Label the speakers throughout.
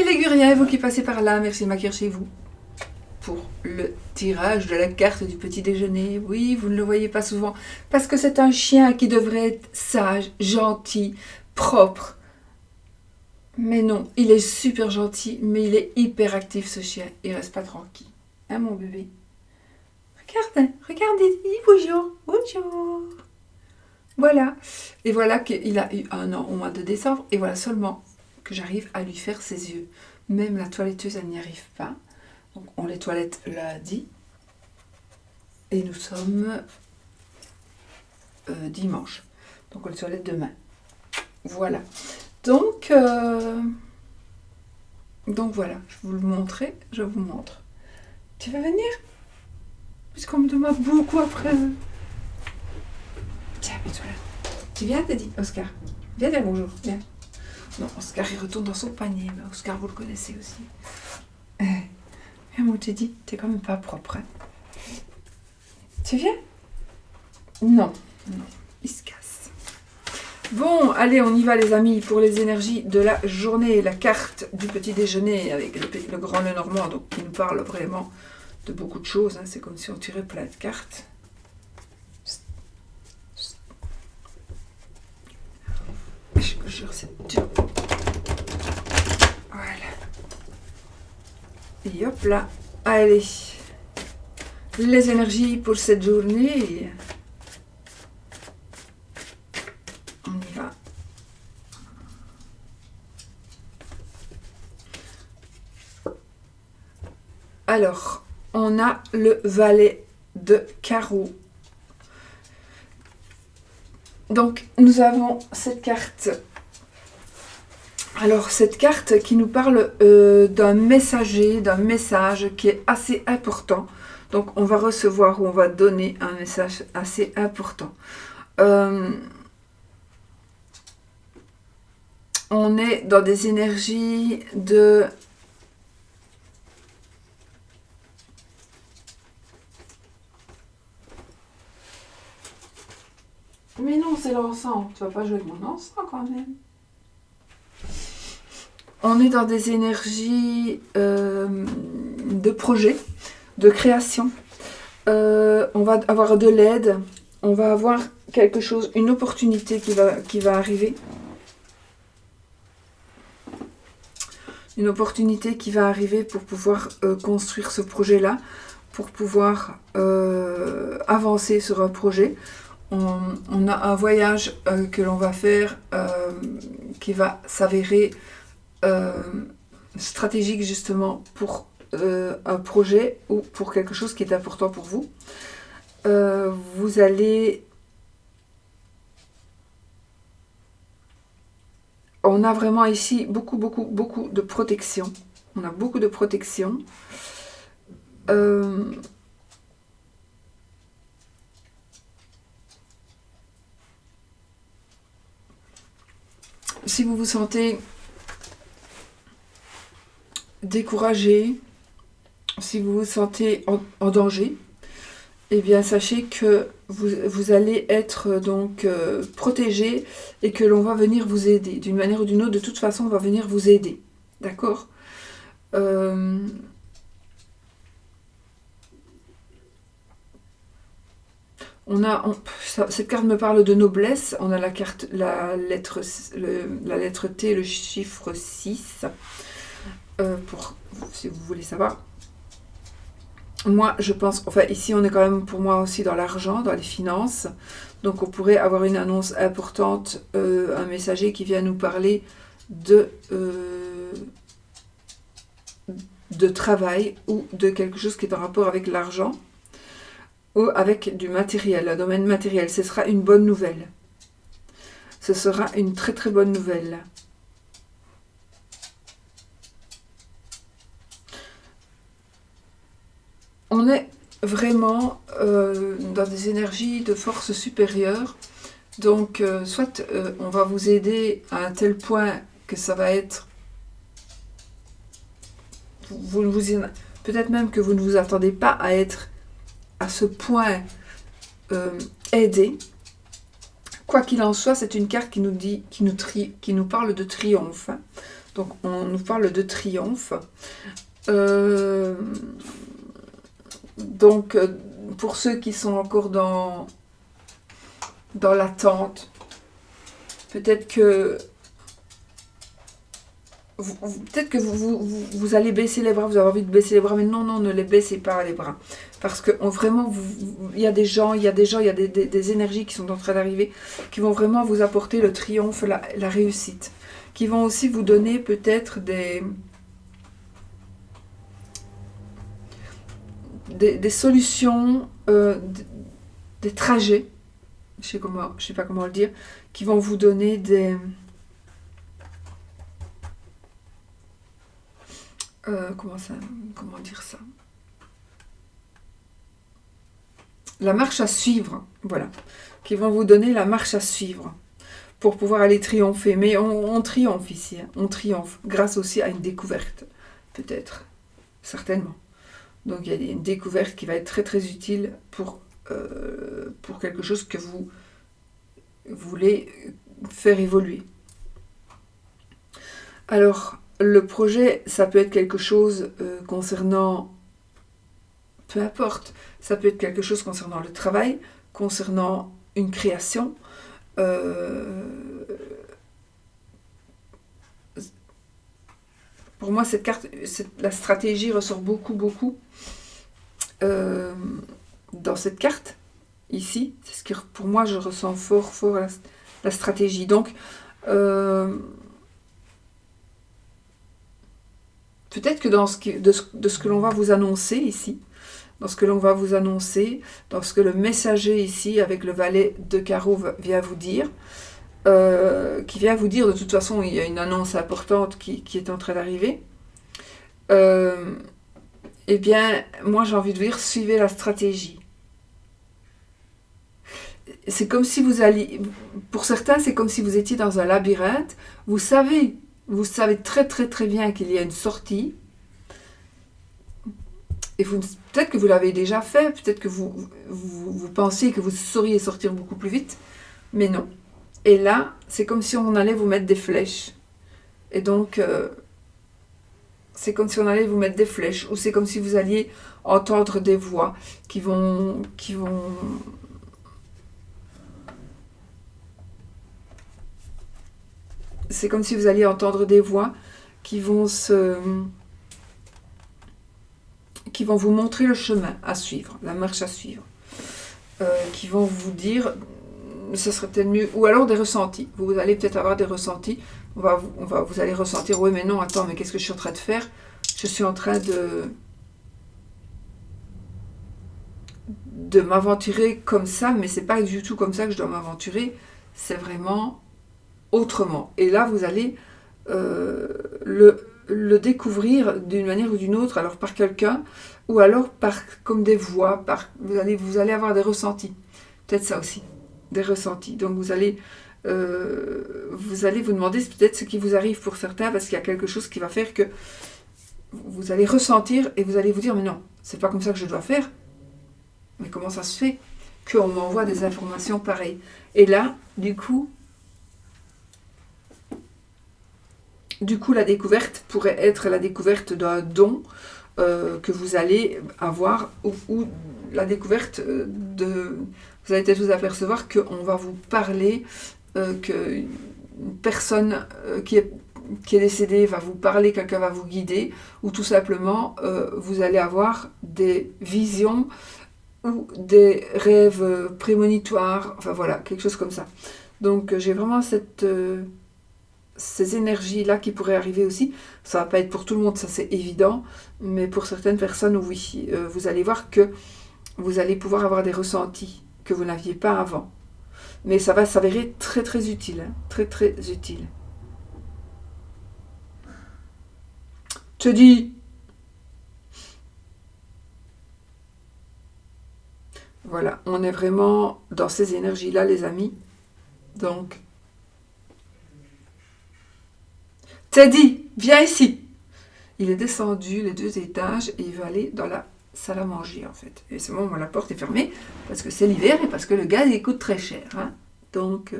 Speaker 1: Légurien, vous qui passez par là, merci de m'accueillir chez vous pour le tirage de la carte du petit déjeuner. Oui, vous ne le voyez pas souvent parce que c'est un chien qui devrait être sage, gentil, propre. Mais non, il est super gentil, mais il est hyper actif ce chien. Il reste pas tranquille. Hein, mon bébé? Regardez, bonjour, bonjour. Voilà. Et voilà qu'il a eu 1 an au mois de décembre. Et voilà seulement que j'arrive à lui faire ses yeux. Même la toiletteuse, elle n'y arrive pas. Donc on les toilette lundi. Et nous sommes dimanche. Donc on les toilette demain. Voilà. Donc voilà, je vous le montrer, je vous montre. Tu vas venir? Puisqu'on me demande beaucoup après. Tiens, mets-toi là. Tu viens, t'as dit, Oscar? Viens dire bonjour, viens. Non, Oscar, il retourne dans son panier. Mais Oscar, vous le connaissez aussi. Viens, moi, t'ai dit, t'es quand même pas propre. Hein. Tu viens? Non, non, il se casse. Bon, allez, on y va les amis pour les énergies de la journée. La carte du petit déjeuner avec le grand Lenormand, donc qui nous parle vraiment de beaucoup de choses. Hein. C'est comme si on tirait plein de cartes. Je vous jure, c'est dur. Voilà. Et hop là, allez. Les énergies pour cette journée. On y va. Alors, on a le valet de carreau. Donc, nous avons cette carte. Alors, cette carte qui nous parle d'un messager, d'un message qui est assez important. Donc, on va recevoir ou on va donner un message assez important. On est dans des énergies de... Mais non, c'est l'encens. Tu vas pas jouer avec mon encens quand même. On est dans des énergies de projet, de création. On va avoir de l'aide. On va avoir quelque chose, une opportunité qui va arriver. Une opportunité qui va arriver pour pouvoir construire ce projet-là, pour pouvoir avancer sur un projet. On a un voyage que l'on va faire qui va s'avérer stratégique justement pour un projet ou pour quelque chose qui est important pour vous. Vous allez... On a vraiment ici beaucoup de protection. On a beaucoup de protection. Si vous vous sentez découragé, si vous vous sentez en danger, eh bien sachez que vous allez être donc protégé et que l'on va venir vous aider. D'une manière ou d'une autre, de toute façon, on va venir vous aider. D'accord ? Cette carte me parle de noblesse. On a la lettre T, le chiffre 6, si vous voulez savoir. Moi, je pense, enfin ici on est quand même pour moi aussi dans l'argent, dans les finances. Donc on pourrait avoir une annonce importante, un messager qui vient nous parler de travail ou de quelque chose qui est en rapport avec l'argent ou avec du matériel, un domaine matériel. Ce sera une bonne nouvelle. Ce sera une très bonne nouvelle. On est vraiment dans des énergies de force supérieure. Donc, soit on va vous aider à un tel point que ça va être... Peut-être même que vous ne vous attendez pas à être à ce point aidé. Quoi qu'il en soit, c'est une carte qui nous parle de triomphe. Hein. Donc on nous parle de triomphe. Donc pour ceux qui sont encore dans l'attente, peut-être que vous allez baisser les bras, vous avez envie de baisser les bras, mais non, ne les baissez pas les bras. Parce que vraiment, il y a des énergies qui sont en train d'arriver, qui vont vraiment vous apporter le triomphe, la réussite, qui vont aussi vous donner peut-être des solutions, des trajets, je sais pas comment le dire, qui vont vous donner des... comment dire ça? La marche à suivre, voilà. Qui vont vous donner la marche à suivre pour pouvoir aller triompher. Mais on triomphe ici, hein. On triomphe grâce aussi à une découverte, peut-être, certainement. Donc il y a une découverte qui va être très très utile pour quelque chose que vous voulez faire évoluer. Alors, le projet, ça peut être quelque chose concernant, peu importe, ça peut être quelque chose concernant le travail, concernant une création. Pour moi, cette carte, la stratégie ressort beaucoup dans cette carte, ici. C'est ce que, pour moi, je ressens fort la stratégie. Donc, peut-être que de ce que l'on va vous annoncer ici, dans ce que le messager ici, avec le valet de carreau, vient vous dire, qui vient vous dire, de toute façon, il y a une annonce importante qui est en train d'arriver, eh bien, moi j'ai envie de dire, suivez la stratégie. C'est comme si vous alliez, pour certains, c'est comme si vous étiez dans un labyrinthe, vous savez très très très bien qu'il y a une sortie, et peut-être que vous l'avez déjà fait, peut-être que vous pensiez que vous sauriez sortir beaucoup plus vite, mais non. Et là, c'est comme si on allait vous mettre des flèches. Et donc, c'est comme si on allait vous mettre des flèches, ou c'est comme si vous alliez entendre des voix qui vont c'est comme si vous alliez entendre des voix qui vont vous montrer le chemin à suivre, la marche à suivre, qui vont vous dire, ce serait peut-être mieux, ou alors des ressentis. Vous allez peut-être avoir des ressentis. Vous allez ressentir, oui, mais non, attends, mais qu'est-ce que je suis en train de faire? Je suis en train de m'aventurer comme ça, mais c'est pas du tout comme ça que je dois m'aventurer. C'est vraiment autrement. Et là, vous allez le découvrir d'une manière ou d'une autre, alors par quelqu'un, ou alors comme des voix, vous allez avoir des ressentis. Peut-être ça aussi, des ressentis. Donc vous allez vous demander peut-être ce qui vous arrive pour certains, parce qu'il y a quelque chose qui va faire que vous allez ressentir et vous allez vous dire, mais non, c'est pas comme ça que je dois faire. Mais comment ça se fait qu'on m'envoie des informations pareilles? Et là, du coup, la découverte pourrait être la découverte d'un don que vous allez avoir, ou la découverte vous allez peut-être vous apercevoir qu'on va vous parler, qu'une personne qui est décédée va vous parler, quelqu'un va vous guider, ou tout simplement vous allez avoir des visions ou des rêves prémonitoires, enfin voilà, quelque chose comme ça. Donc j'ai vraiment ces énergies-là qui pourraient arriver aussi. Ça ne va pas être pour tout le monde, ça c'est évident, mais pour certaines personnes, oui. Vous allez voir que vous allez pouvoir avoir des ressentis que vous n'aviez pas avant. Mais ça va s'avérer très très utile, hein, très très utile. Je te dis, voilà, on est vraiment dans ces énergies-là, les amis. Donc, Teddy, viens ici. Il est descendu les 2 étages et il va aller dans la salle à manger, en fait. Et c'est bon, la porte est fermée parce que c'est l'hiver et parce que le gaz, il coûte très cher. Hein. Donc,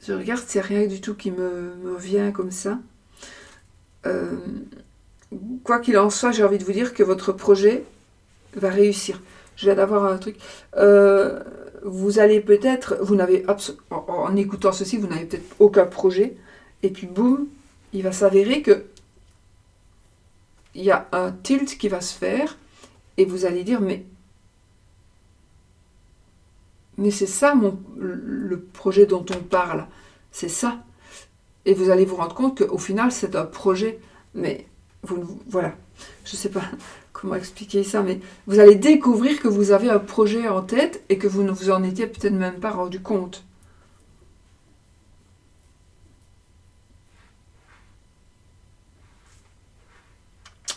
Speaker 1: Je regarde, c'est rien du tout qui me vient comme ça. Quoi qu'il en soit, j'ai envie de vous dire que votre projet va réussir. Je viens d'avoir un truc. Vous allez peut-être, en écoutant ceci, vous n'avez peut-être aucun projet. Et puis boum, il va s'avérer que il y a un tilt qui va se faire. Et vous allez dire, mais c'est ça le projet dont on parle. C'est ça. Et vous allez vous rendre compte qu'au final, c'est un projet. Mais voilà, je ne sais pas comment expliquer ça, mais vous allez découvrir que vous avez un projet en tête et que vous ne vous en étiez peut-être même pas rendu compte.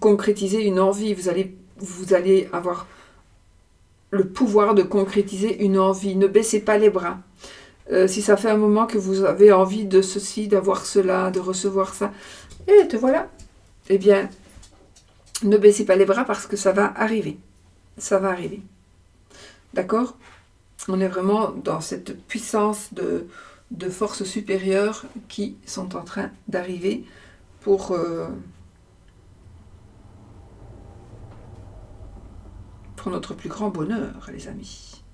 Speaker 1: Concrétiser une envie, vous allez avoir le pouvoir de concrétiser une envie. Ne baissez pas les bras. Si ça fait un moment que vous avez envie de ceci, d'avoir cela, de recevoir ça, et te voilà, eh bien, ne baissez pas les bras parce que ça va arriver. Ça va arriver. D'accord? On est vraiment dans cette puissance de forces supérieures qui sont en train d'arriver pour notre plus grand bonheur, les amis.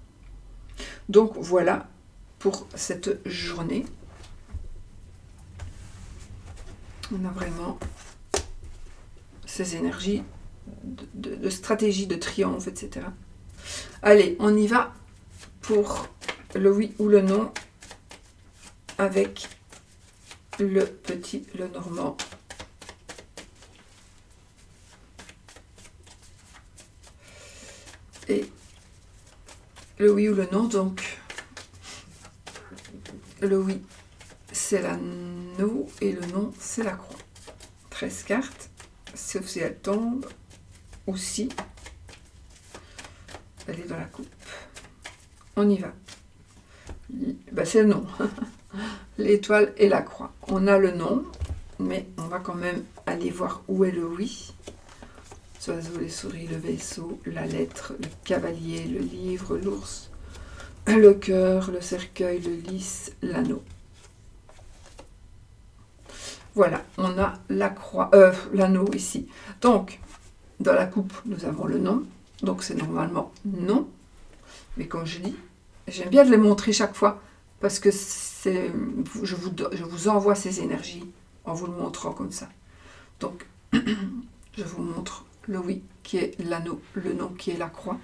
Speaker 1: Donc voilà pour cette journée. On a vraiment ces énergies de stratégie, de triomphe, etc. Allez, on y va pour le oui ou le non avec le petit Lenormand. Et le oui ou le non, donc le oui c'est l'anneau et le non c'est la croix. 13 cartes, sauf si elle tombe ou si elle est dans la coupe. On y va. Ben, c'est le non. L'étoile et la croix. On a le non, mais on va quand même aller voir où est le oui. L'oiseau, les souris, le vaisseau, la lettre, le cavalier, le livre, l'ours, le cœur, le cercueil, le lys, l'anneau. Voilà, on a la croix, l'anneau ici. Donc, dans la coupe, nous avons le non. Donc, c'est normalement non. Mais comme je dis, j'aime bien de les montrer chaque fois parce que je vous envoie ces énergies en vous le montrant comme ça. Donc, je vous montre le oui qui est l'anneau, le non qui est la croix.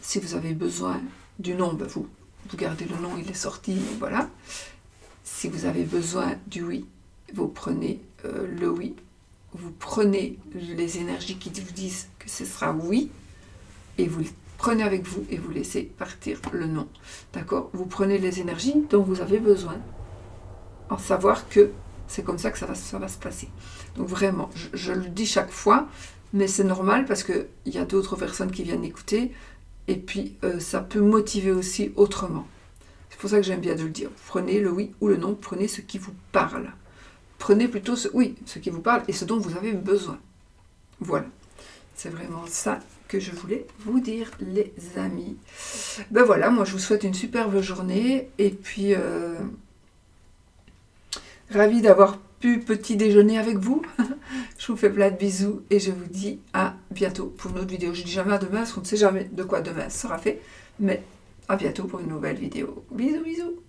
Speaker 1: Si vous avez besoin du non, ben vous gardez le non, il est sorti, voilà. Si vous avez besoin du oui, vous prenez le oui, vous prenez les énergies qui vous disent que ce sera oui, et vous le prenez avec vous et vous laissez partir le non. D'accord? Vous prenez les énergies dont vous avez besoin, en savoir que c'est comme ça que ça va se passer. Donc vraiment, je le dis chaque fois, mais c'est normal parce qu'il y a d'autres personnes qui viennent écouter, et puis ça peut motiver aussi autrement. C'est pour ça que j'aime bien de le dire. Prenez le oui ou le non, prenez ce qui vous parle. Prenez plutôt ce qui vous parle et ce dont vous avez besoin. Voilà. C'est vraiment ça que je voulais vous dire, les amis. Ben voilà, moi je vous souhaite une superbe journée et puis ravie d'avoir pu petit déjeuner avec vous. Je vous fais plein de bisous et je vous dis à bientôt pour une autre vidéo. Je dis jamais à demain parce qu'on ne sera jamais de quoi demain sera fait, mais à bientôt pour une nouvelle vidéo. Bisous, bisous.